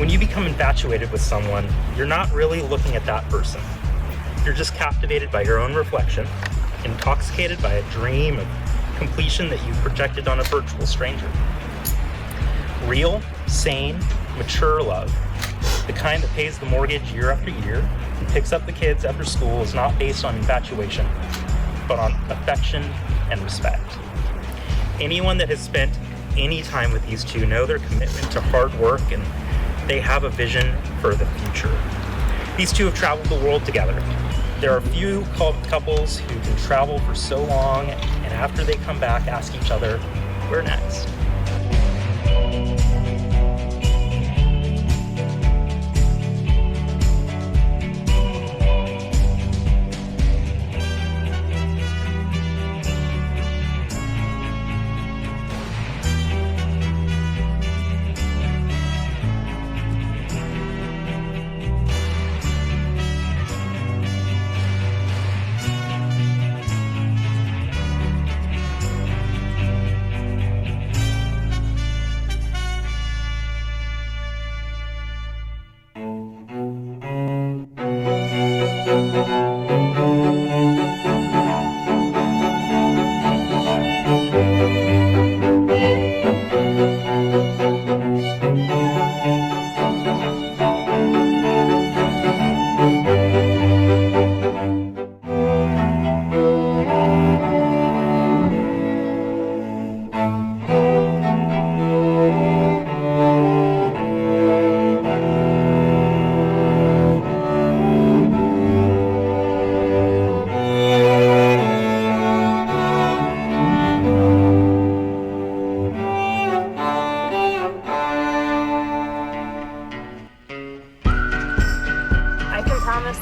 When you become infatuated with someone, you're not really looking at that person. You're just captivated by your own reflection, intoxicated by a dream of completion that you projected on a virtual stranger. Real, sane, mature love, the kind that pays the mortgage year after year and picks up the kids after school, is not based on infatuation, but on affection and respect. Anyone that has spent any time with these two know their commitment to hard work, and they have a vision for the future. These two have traveled the world together. There are few couples who can travel for so long and after they come back ask each other, where next?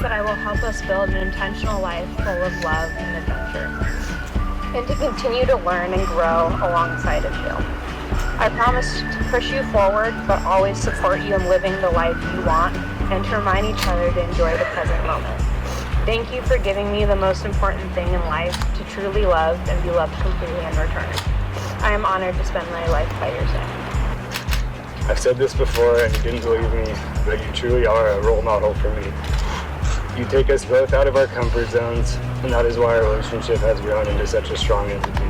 That I will help us build an intentional life full of love and adventure, and to continue to learn and grow alongside of you. I promise to push you forward, but always support you in living the life you want, and to remind each other to enjoy the present moment. Thank you for giving me the most important thing in life, to truly love and be loved completely in return. I am honored to spend my life by your side. I've said this before and you didn't believe me, but you truly are a role model for me. You take us both out of our comfort zones, and that is why our relationship has grown into such a strong entity.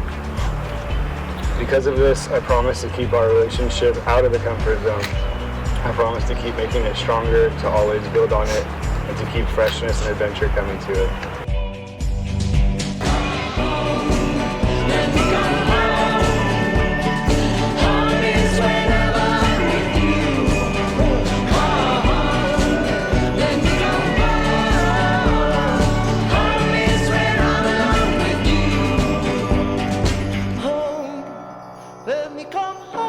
Because of this, I promise to keep our relationship out of the comfort zone. I promise to keep making it stronger, to always build on it, and to keep freshness and adventure coming to it. Let me come home.